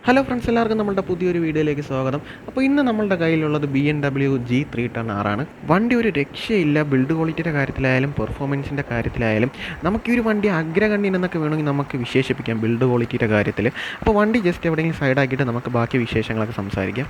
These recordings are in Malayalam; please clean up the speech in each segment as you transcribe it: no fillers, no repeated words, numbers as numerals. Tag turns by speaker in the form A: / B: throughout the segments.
A: ഹലോ ഫ്രണ്ട്സ്, എല്ലാവർക്കും നമ്മുടെ പുതിയൊരു വീഡിയോയിലേക്ക് സ്വാഗതം. അപ്പോൾ ഇന്ന് നമ്മളുടെ കയ്യിലുള്ളത് BMW G310R ആണ്. വണ്ടി ഒരു രക്ഷയില്ല. ബിൽഡ് ക്വാളിറ്റിയുടെ കാര്യത്തിലായാലും പെർഫോമൻസിൻ്റെ കാര്യത്തിലായാലും നമുക്ക് ഈ ഒരു വണ്ടി അഗ്രഗണ്യൻ എന്നൊക്കെ വേണമെങ്കിൽ നമുക്ക് വിശേഷിപ്പിക്കാം ബിൽഡ് ക്വാളിറ്റിയുടെ കാര്യത്തിൽ. അപ്പോൾ വണ്ടി ജസ്റ്റ് എവിടെയെങ്കിലും സൈഡാക്കിയിട്ട് നമുക്ക് ബാക്കി വിശേഷങ്ങളൊക്കെ സംസാരിക്കാം.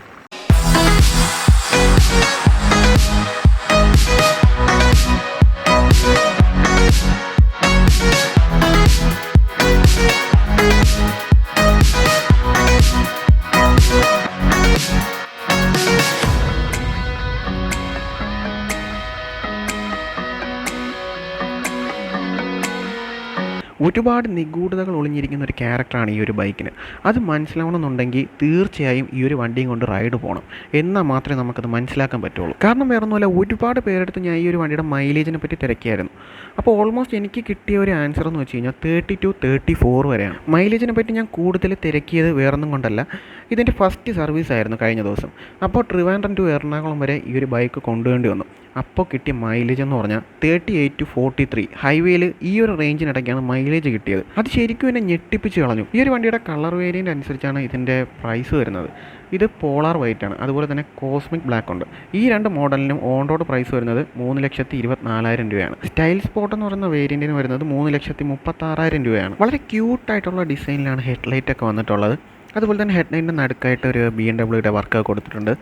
A: ഒരുപാട് നിഗൂഢതകൾ ഒളിഞ്ഞിരിക്കുന്ന ഒരു ക്യാരക്ടറാണ് ഈ ഒരു ബൈക്കിന്. അത് മനസ്സിലാവണമെന്നുണ്ടെങ്കിൽ തീർച്ചയായും ഈ ഒരു വണ്ടിയും കൊണ്ട് റൈഡ് പോകണം. എന്നാൽ മാത്രമേ നമുക്കത് മനസ്സിലാക്കാൻ പറ്റുള്ളൂ. കാരണം വേറെ ഒന്നുമല്ല, ഒരുപാട് പേരെടുത്ത് ഞാൻ ഈ ഒരു വണ്ടിയുടെ മൈലേജിനെ പറ്റി തിരക്കിയായിരുന്നു. അപ്പോൾ ഓൾമോസ്റ്റ് എനിക്ക് കിട്ടിയ ഒരു ആൻസർ എന്ന് വെച്ച് കഴിഞ്ഞാൽ 30 to 34 വരെയാണ്. മൈലേജിനെ പറ്റി ഞാൻ കൂടുതൽ തിരക്കിയത് വേറൊന്നും കൊണ്ടല്ല, ഇതിൻ്റെ ഫസ്റ്റ് സർവീസ് ആയിരുന്നു കഴിഞ്ഞ ദിവസം. അപ്പോൾ ട്രിവാൻഡ്രം ടു എറണാകുളം വരെ ഈ ഒരു ബൈക്ക് കൊണ്ടുവേണ്ടി വന്നു. അപ്പോൾ കിട്ടിയ മൈലേജ് എന്ന് പറഞ്ഞാൽ 38 to 43 ഹൈവേയിൽ ഈ ഒരു റേഞ്ചിനിടയ്ക്കാണ് മൈലേജ് കിട്ടിയത്. അത് ശരിക്കും എന്നെ ഞെട്ടിപ്പിച്ച് കളഞ്ഞു. ഈ ഒരു വണ്ടിയുടെ കളർ വേരിയൻ്റ് അനുസരിച്ചാണ് ഇതിൻ്റെ പ്രൈസ് വരുന്നത്. ഇത് പോളാർ വൈറ്റ് ആണ്, അതുപോലെ തന്നെ കോസ്മിക് ബ്ലാക്ക് ഉണ്ട്. ഈ രണ്ട് മോഡലിനും ഓൺ റോഡ് പ്രൈസ് വരുന്നത് 3,24,000 രൂപയാണ്. സ്റ്റൈൽ സ്പോട്ട് എന്ന് പറയുന്ന വേരിയൻറ്റിന് വരുന്നത് 3,36,000 രൂപയാണ്. വളരെ ക്യൂട്ടായിട്ടുള്ള ഡിസൈനിലാണ് ഹെഡ്ലൈറ്റ് ഒക്കെ വന്നിട്ടുള്ളത്. അതുപോലെ തന്നെ ഹെഡ്ലൈറ്റിൻ്റെ നടുക്കായിട്ട് ഒരു BMW വർക്ക് കൊടുത്തിട്ടുണ്ട്.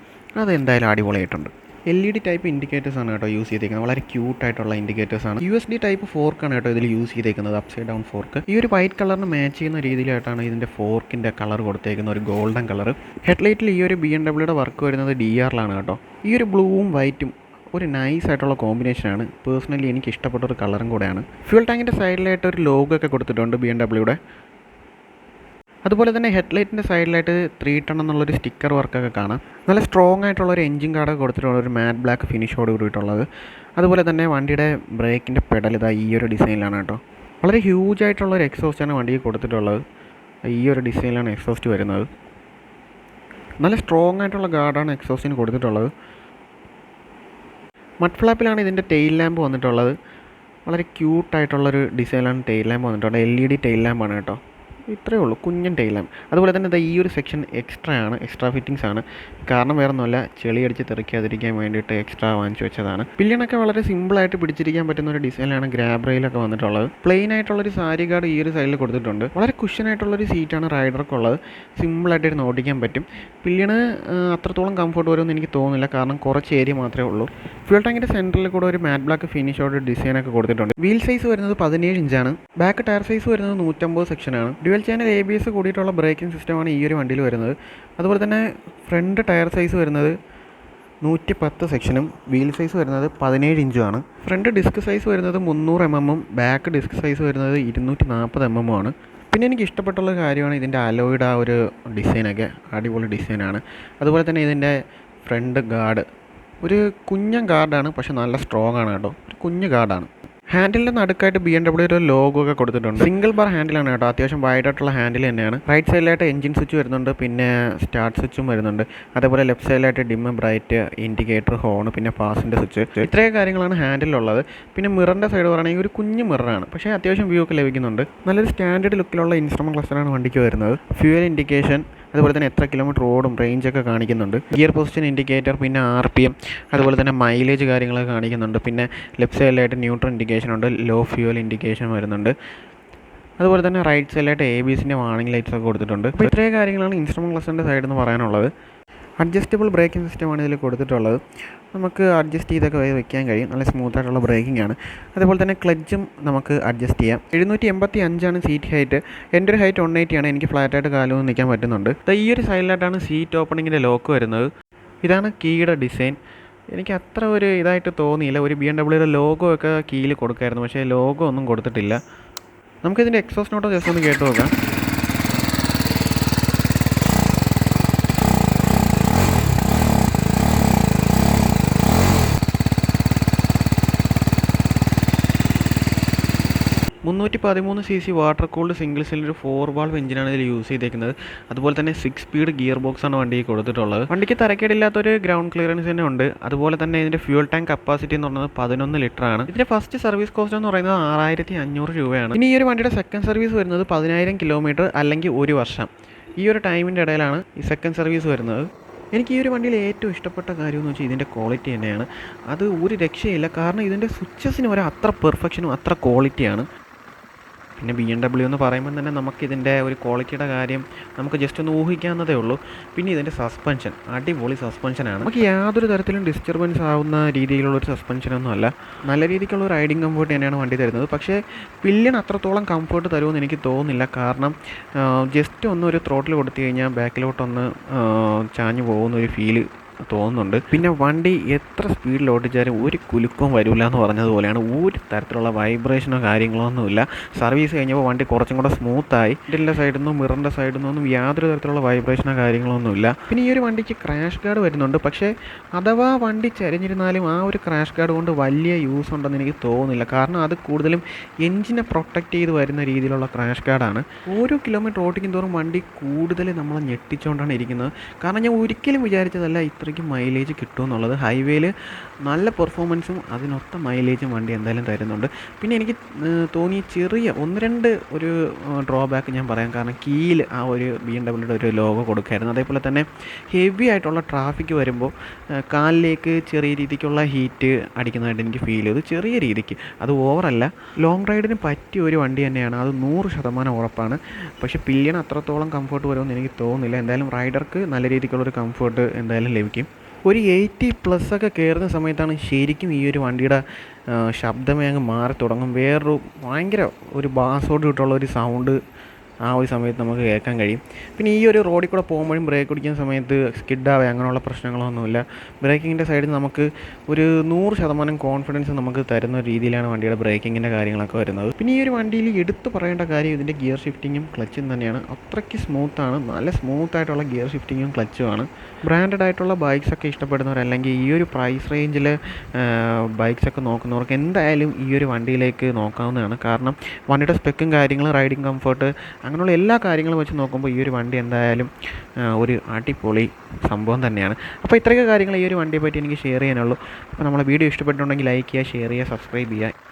A: അത് എന്തായാലും അടിപൊളിയായിട്ടുണ്ട്. LED ടൈപ്പ് ഇൻഡിക്കേറ്റേഴ്സ് ആണ് കേട്ടോ യൂസ് ചെയ്തേക്കുന്നത്. വളരെ ക്യൂട്ടായിട്ടുള്ള ഇൻഡിക്കേറ്റേഴ്സ് ആണ്. USB ടൈപ്പ് ഫോർക്കാണ് കേട്ടോ ഇതിൽ യൂസ് ചെയ്തേക്കുന്നത്, അപ്സൈഡ് ഡൗൺ ഫോർക്ക്. ഈ ഒരു വൈറ്റ് കളറിന് മാച്ച് ചെയ്യുന്ന രീതിയിലായിട്ടാണ് ഇതിൻ്റെ ഫോർക്കിൻ്റെ കളർ കൊടുത്തേക്കുന്നത്, ഒരു ഗോൾഡൻ കളർ. ഹെഡ്ലൈറ്റിൽ ഈ ഒരു BMW വർക്ക് വരുന്നത് DR-ലാണ് കേട്ടോ. ഈ ഒരു ബ്ലൂവും വൈറ്റും ഒരു നൈസ് ആയിട്ടുള്ള കോമ്പിനേഷനാണ്. പേഴ്സണലി എനിക്ക് ഇഷ്ടപ്പെട്ട ഒരു കളറും കൂടെയാണ്. ഫ്യൂൽ ടാങ്കിൻ്റെ സൈഡിലായിട്ട് ഒരു ലോഗോ ഒക്കെ കൊടുത്തിട്ടുണ്ട് BMW. അതുപോലെ തന്നെ ഹെഡ്ലൈറ്റിൻ്റെ സൈഡിലായിട്ട് 310 എന്നുള്ളൊരു സ്റ്റിക്കർ വർക്കൊക്കെ കാണാം. നല്ല സ്ട്രോങ് ആയിട്ടുള്ളൊരു എൻജിൻ കാർഡൊക്കെ കൊടുത്തിട്ടുള്ള ഒരു മാറ്റ് ബ്ലാക്ക് ഫിനിഷോട് കൂടിയിട്ടുള്ളത്. അതുപോലെ തന്നെ വണ്ടിയുടെ ബ്രേക്കിൻ്റെ പെഡൽ ഇതാ ഈ ഒരു ഡിസൈനിലാണ് കേട്ടോ. വളരെ ഹ്യൂജ് ആയിട്ടുള്ളൊരു എക്സോസ്റ്റാണ് വണ്ടിക്ക് കൊടുത്തിട്ടുള്ളത്. ഈ ഒരു ഡിസൈനിലാണ് എക്സോസ്റ്റ് വരുന്നത്. നല്ല സ്ട്രോങ് ആയിട്ടുള്ള ഗാർഡാണ് എക്സോസ്റ്റിന് കൊടുത്തിട്ടുള്ളത്. മഡ് ഫ്ലാപ്പിലാണ് ഇതിൻ്റെ ടെയിൽ ലാമ്പ് വന്നിട്ടുള്ളത്. വളരെ ക്യൂട്ടായിട്ടുള്ളൊരു ഡിസൈനിലാണ് ടെയിൽ ലാമ്പ് വന്നിട്ടുള്ളത്. LED ടെയിൽ ലാമ്പാണ് കേട്ടോ. ഇത്രയേ ഉള്ളൂ, കുഞ്ഞൻ ടെയിൽ ലാമ്പ്. അതുപോലെ തന്നെ ഈ ഒരു സെക്ഷൻ എക്സ്ട്രാ ഫിറ്റിങ്സ് ആണ്. കാരണം വേറെ ഒന്നുമല്ല, ചെളി അടിച്ച് തെറിക്കാതിരിക്കാൻ വേണ്ടിയിട്ട് എക്സ്ട്രാ വാങ്ങിച്ചു വെച്ചതാണ്. പില്ലിയണൊക്കെ വളരെ സിമ്പിളായിട്ട് പിടിച്ചിരിക്കാൻ പറ്റുന്ന ഒരു ഡിസൈനിലാണ് ഗ്രാബ് റെയിലൊക്കെ വന്നിട്ടുള്ളത്. പ്ലെയിൻ ആയിട്ടുള്ളൊരു സാരി ഗാർഡ് ഈ ഒരു സൈഡിൽ കൊടുത്തിട്ടുണ്ട്. വളരെ കുഷ്യനായിട്ടുള്ളൊരു സീറ്റാണ് റൈഡർക്കുള്ളത്. സിമ്പിളായിട്ട് ഇരുന്ന് ഓടിക്കാൻ പറ്റും. പില്ലിയണ് അത്രത്തോളം കംഫർട്ട് വരുമെന്ന് എനിക്ക് തോന്നുന്നില്ല, കാരണം കുറച്ച് ഏരിയ മാത്രമേ ഉള്ളൂ. ഫ്യൂൽ ടാങ്കിൻ്റെ സെൻറ്ററിൽ കൂടെ ഒരു മാറ്റ് ബ്ലാക്ക് ഫിനിഷോട് ഡിസൈനൊക്കെ കൊടുത്തിട്ടുണ്ട്. വീൽ സൈസ് വരുന്നത് 17 ഇഞ്ചാണ്. ബാക്ക് ടയർ സൈസ് വരുന്നത് 150 സെക്ഷനാണ്. ഡ്യുവൽ ചാനൽ ABS കൂടിയിട്ടുള്ള ബ്രേക്കിംഗ് സിസ്റ്റമാണ് ഈ ഒരു വണ്ടിയിൽ വരുന്നത്. അതുപോലെ തന്നെ ഫ്രണ്ട് ടയർ സൈസ് വരുന്നത് 110 സെക്ഷനും വീൽ സൈസ് വരുന്നത് 17 ഇഞ്ചുമാണ്. ഫ്രണ്ട് ഡിസ്ക് സൈസ് വരുന്നത് 300 mm, ബാക്ക് ഡിസ്ക് സൈസ് വരുന്നത് 240 mm ആണ്. പിന്നെ എനിക്ക് ഇഷ്ടപ്പെട്ടുള്ള കാര്യമാണ് ഇതിൻ്റെ അലോയുടെ ആ ഒരു ഡിസൈനൊക്കെ അടിപൊളി ഡിസൈനാണ്. അതുപോലെ തന്നെ ഇതിൻ്റെ ഫ്രണ്ട് ഗാർഡ് ഒരു കുഞ്ഞൻ ഗാർഡാണ്, പക്ഷെ നല്ല സ്ട്രോങ് ആണ് കേട്ടോ. ഒരു കുഞ്ഞ് ഗാർഡാണ്. ഹാൻഡിലിൻ്റെ നടുക്കായിട്ട് BMW ലോഗോ ഒക്കെ കൊടുത്തിട്ടുണ്ട്. സിംഗിൾ ബാർ ഹാൻഡിലാണ് കേട്ടോ, അത്യാവശ്യം വൈഡ് ആയിട്ടുള്ള ഹാൻഡിൽ തന്നെയാണ്. റൈറ്റ് സൈഡിലായിട്ട് എഞ്ചിൻ സ്വിച്ച് വരുന്നുണ്ട്, പിന്നെ സ്റ്റാർട്ട് സ്വിച്ചും വരുന്നുണ്ട്. അതേപോലെ ലെഫ്റ്റ് സൈഡിലായിട്ട് ഡിം, ബ്രൈറ്റ്, ഇൻഡിക്കേറ്റർ, ഹോൺ, പിന്നെ പാസിൻ്റെ സ്വിച്ച്. ഇത്രയും കാര്യങ്ങളാണ് ഹാൻഡിലുള്ളത്. പിന്നെ മിററിൻ്റെ സൈഡ് പറയുകയാണെങ്കിൽ ഒരു കുഞ്ഞ് മിററാണ്, പക്ഷേ അത്യാവശ്യം വ്യൂ ഒക്കെ ലഭിക്കുന്നുണ്ട്. നല്ലൊരു സ്റ്റാൻഡേർഡ് ലുക്കിലുള്ള ഇൻസ്ട്രുമെൻറ്റ് ക്ലസ്റ്ററാണ് വണ്ടിക്ക് വരുന്നത്. ഫ്യൂവൽ ഇൻഡിക്കേഷൻ, അതുപോലെ തന്നെ എത്ര കിലോമീറ്റർ ഓടും, റേഞ്ചൊക്കെ കാണിക്കുന്നുണ്ട്. ഗിയർ പൊസിഷൻ ഇൻഡിക്കേറ്റർ, പിന്നെ RPM, അതുപോലെ തന്നെ മൈലേജ് കാര്യങ്ങളൊക്കെ കാണിക്കുന്നുണ്ട്. പിന്നെ ലെഫ്റ്റ് സൈഡിലായിട്ട് ന്യൂട്രൽ ഇൻഡിക്കേഷൻ ഉണ്ട്, ലോ ഫ്യൂവൽ ഇൻഡിക്കേഷൻ വരുന്നുണ്ട്. അതുപോലെ തന്നെ റൈറ്റ് സൈഡിലായിട്ട് ABSൻ്റെ വാർണിംഗ് ലൈറ്റ്സ് ഒക്കെ കൊടുത്തിട്ടുണ്ട്. അപ്പോൾ ഇത്രയും കാര്യങ്ങളാണ് ഇൻസ്ട്രുമെൻറ്റ് ക്ലസ്റ്ററിൻ്റെ സൈഡിൽ നിന്ന് പറയാനുള്ളത്. അഡ്ജസ്റ്റബിൾ ബ്രേക്കിംഗ് സിസ്റ്റമാണ് ഇതിൽ കൊടുത്തിട്ടുള്ളത്. നമുക്ക് അഡ്ജസ്റ്റ് ചെയ്തൊക്കെ വെക്കാൻ കഴിയും. നല്ല സ്മൂത്തായിട്ടുള്ള ബ്രേക്കിംഗ് ആണ്. അതുപോലെ തന്നെ ക്ലച്ചും നമുക്ക് അഡ്ജസ്റ്റ് ചെയ്യാം. 785 സീറ്റ് ഹൈറ്റ്. എൻ്റെ ഒരു ഹൈറ്റ് 180 ആണ്. എനിക്ക് ഫ്ലാറ്റായിട്ട് കാലൊന്നും നിൽക്കാൻ പറ്റുന്നുണ്ട്. ഈ ഒരു സൈഡിലായിട്ടാണ് സീറ്റ് ഓപ്പണിങ്ങിൻ്റെ ലോക്ക് വരുന്നത്. ഇതാണ് കീയുടെ ഡിസൈൻ. എനിക്ക് അത്ര ഒരു ഇതായിട്ട് തോന്നിയില്ല. ഒരു BMW ലോഗോ ഒക്കെ കീയിൽ കൊടുക്കായിരുന്നു, പക്ഷേ ലോഗോ ഒന്നും കൊടുത്തിട്ടില്ല. നമുക്കിതിൻ്റെ എക്സോസ്റ്റ് നോട്ടോ ജസ്റ്റ് ഒന്ന് കേട്ട് നോക്കാം. cc water cooled single cylinder 4 valve എഞ്ചിനാണ് ഇതിൽ യൂസ് ചെയ്തേക്കുന്നത്. അതുപോലെ തന്നെ 6 സ്പീഡ് ഗിയർ ബോക്സാണ് വണ്ടിക്ക് കൊടുത്തിട്ടുള്ളത്. വണ്ടിക്ക് തരക്കേടില്ലാത്തൊരു ഗ്രൗണ്ട് ക്ലിയറൻസ് തന്നെ ഉണ്ട്. അതുപോലെ തന്നെ ഇതിൻ്റെ ഫ്യൂൽ ടാങ്ക് കപ്പാസിറ്റി എന്ന് പറയുന്നത് 11 ലിറ്റർ ആണ്. ഇതിൻ്റെ ഫസ്റ്റ് സർവീസ് കോസ്റ്റ് എന്ന് പറയുന്നത് 6,500 രൂപയാണ്. ഇനി ഈ ഒരു വണ്ടിയുടെ സെക്കൻഡ് സർവീസ് വരുന്നത് 10,000 കിലോമീറ്റർ അല്ലെങ്കിൽ 1 വർഷം. ഈ ഒരു ടൈമിൻ്റെ ഇടയിലാണ് ഈ സെക്കൻഡ് സർവീസ് വരുന്നത്. എനിക്ക് ഈ ഒരു വണ്ടിയിൽ ഏറ്റവും ഇഷ്ടപ്പെട്ട കാര്യമെന്ന് വെച്ചാൽ ഇതിൻ്റെ ക്വാളിറ്റി തന്നെയാണ്. അത് ഒരു രക്ഷയില്ല. കാരണം ഇതിൻ്റെ സ്വിച്ചസിന് വരെ അത്ര പെർഫെക്ഷനും അത്ര ക്വാളിറ്റിയാണ്. പിന്നെ BMW എന്ന് പറയുമ്പോൾ തന്നെ നമുക്കിതിൻ്റെ ഒരു ക്വാളിറ്റിയുടെ കാര്യം നമുക്ക് ജസ്റ്റ് ഒന്ന് ഊഹിക്കാവുന്നതേ ഉള്ളൂ. പിന്നെ ഇതിൻ്റെ സസ്പെൻഷൻ അടിപൊളി സസ്പെൻഷനാണ്. നമുക്ക് യാതൊരു തരത്തിലും ഡിസ്റ്റർബൻസ് ആവുന്ന രീതിയിലുള്ളൊരു സസ്പെൻഷനൊന്നും അല്ല. നല്ല രീതിക്കുള്ള ഒരു റൈഡിങ് കംഫർട്ട് തന്നെയാണ് വണ്ടി തരുന്നത്. പക്ഷേ പില്ലിയൻ അത്രത്തോളം കംഫർട്ട് തരുമെന്ന് എനിക്ക് തോന്നുന്നില്ല. കാരണം ജസ്റ്റ് ഒന്ന് ഒരു ത്രോട്ടിൽ കൊടുത്തു കഴിഞ്ഞാൽ ബാക്കിലോട്ടൊന്ന് ചാഞ്ഞു പോകുന്നൊരു ഫീല് തോന്നുന്നുണ്ട്. പിന്നെ വണ്ടി എത്ര സ്പീഡിൽ ഓടിച്ചാലും ഒരു കുലുക്കവും വരില്ല എന്ന് പറഞ്ഞതുപോലെയാണ്. ഒരു തരത്തിലുള്ള വൈബ്രേഷനോ കാര്യങ്ങളോ ഒന്നുമില്ല. സർവീസ് കഴിഞ്ഞപ്പോൾ വണ്ടി കുറച്ചും കൂടെ സ്മൂത്തായി. ഇതിൻ്റെ സൈഡിൽ നിന്നും മിററിൻ്റെ സൈഡിൽ നിന്നും യാതൊരു തരത്തിലുള്ള വൈബ്രേഷനോ കാര്യങ്ങളോ ഒന്നുമില്ല. പിന്നെ ഈ ഒരു വണ്ടിക്ക് ക്രാഷ് ഗാർഡ് വരുന്നുണ്ട്. പക്ഷേ അഥവാ വണ്ടി ചരിഞ്ഞിരുന്നാലും ആ ഒരു ക്രാഷ് ഗാർഡ് കൊണ്ട് വലിയ യൂസ് ഉണ്ടെന്ന് എനിക്ക് തോന്നുന്നില്ല. കാരണം അത് കൂടുതലും എഞ്ചിനെ പ്രൊട്ടക്റ്റ് ചെയ്ത് വരുന്ന രീതിയിലുള്ള ക്രാഷ് ഗാർഡാണ്. ഓരോ കിലോമീറ്റർ ഓടിക്കും തോറും വണ്ടി കൂടുതൽ നമ്മളെ ഞെട്ടിച്ചുകൊണ്ടാണ് ഇരിക്കുന്നത്. കാരണം ഞാൻ ഒരിക്കലും വിചാരിച്ചതല്ല ഇത്രയ്ക്ക് മൈലേജ് കിട്ടുമെന്നുള്ളത്. ഹൈവേയിൽ നല്ല പെർഫോമൻസും അതിനൊത്ത മൈലേജും വണ്ടി എന്തായാലും തരുന്നുണ്ട്. പിന്നെ എനിക്ക് തോന്നിയ ചെറിയ ഒന്ന് രണ്ട് ഒരു ഡ്രോബാക്ക് ഞാൻ പറയാം. കാരണം കീയിൽ ആ ഒരു BMW ഒരു ലോഗോ കൊടുക്കായിരുന്നു. അതേപോലെ തന്നെ ഹെവി ആയിട്ടുള്ള ട്രാഫിക് വരുമ്പോൾ കാലിലേക്ക് ചെറിയ രീതിക്കുള്ള ഹീറ്റ് അടിക്കുന്നതായിട്ട് എനിക്ക് ഫീൽ ചെയ്തു. ചെറിയ രീതിക്ക്, അത് ഓവറല്ല. ലോങ് റൈഡിന് പറ്റിയ ഒരു വണ്ടി തന്നെയാണ്, അത് 100% ഉറപ്പാണ്. പക്ഷേ പില്ലിയൻ അത്രത്തോളം കംഫർട്ട് വരുമെന്ന് എനിക്ക് തോന്നുന്നില്ല. എന്തായാലും റൈഡർക്ക് നല്ല രീതിക്കുള്ളൊരു കംഫർട്ട് എന്തായാലും ലഭിക്കും. ഒരു 80+ ഒക്കെ കയറുന്ന സമയത്താണ് ശരിക്കും ഈ ഒരു വണ്ടിയുടെ ശബ്ദമേ അങ്ങ് മാറി തുടങ്ങും. വേറൊരു ഭയങ്കര ഒരു ബാസോട് കിട്ടുള്ള ഒരു സൗണ്ട് ആ ഒരു സമയത്ത് നമുക്ക് കേൾക്കാൻ കഴിയും. പിന്നെ ഈ ഒരു റോഡിൽ കൂടെ പോകുമ്പോഴും ബ്രേക്ക് പിടിക്കുന്ന സമയത്ത് സ്കിഡാവുക അങ്ങനെയുള്ള പ്രശ്നങ്ങളൊന്നുമില്ല. ബ്രേക്കിങ്ങിൻ്റെ സൈഡിൽ നമുക്ക് ഒരു 100% കോൺഫിഡൻസ് നമുക്ക് തരുന്ന രീതിയിലാണ് വണ്ടിയുടെ ബ്രേക്കിങ്ങിൻ്റെ കാര്യങ്ങളൊക്കെ വരുന്നത്. പിന്നെ ഈ ഒരു വണ്ടിയിൽ എടുത്തു പറയേണ്ട കാര്യം ഇതിൻ്റെ ഗിയർ ഷിഫ്റ്റിങ്ങും ക്ലച്ചും തന്നെയാണ്. അത്രയ്ക്ക് സ്മൂത്താണ്. നല്ല സ്മൂത്തായിട്ടുള്ള ഗിയർ ഷിഫ്റ്റിങ്ങും ക്ലച്ചുമാണ്. ബ്രാൻഡഡ് ആയിട്ടുള്ള ബൈക്സൊക്കെ ഇഷ്ടപ്പെടുന്നവർ, അല്ലെങ്കിൽ ഈ ഒരു പ്രൈസ് റേഞ്ചിൽ ബൈക്സൊക്കെ നോക്കുന്നവർക്ക് എന്തായാലും ഈ ഒരു വണ്ടിയിലേക്ക് നോക്കാവുന്നതാണ്. കാരണം വണ്ടിയുടെ സ്പെക്കും കാര്യങ്ങളും റൈഡിങ് കംഫർട്ട് അങ്ങനെയുള്ള എല്ലാ കാര്യങ്ങളും വെച്ച് നോക്കുമ്പോൾ ഈ ഒരു വണ്ടി എന്തായാലും ഒരു അടിപൊളി സംഭവം തന്നെയാണ്. അപ്പോൾ ഇത്രയൊക്കെ കാര്യങ്ങൾ ഈ ഒരു വണ്ടിയെ പറ്റി എനിക്ക് ഷെയർ ചെയ്യാനുള്ളൂ. അപ്പോൾ നമ്മളെ വീഡിയോ ഇഷ്ടപ്പെട്ടിട്ടുണ്ടെങ്കിൽ ലൈക്ക് ചെയ്യുക, ഷെയർ ചെയ്യുക, സബ്സ്ക്രൈബ് ചെയ്യുക.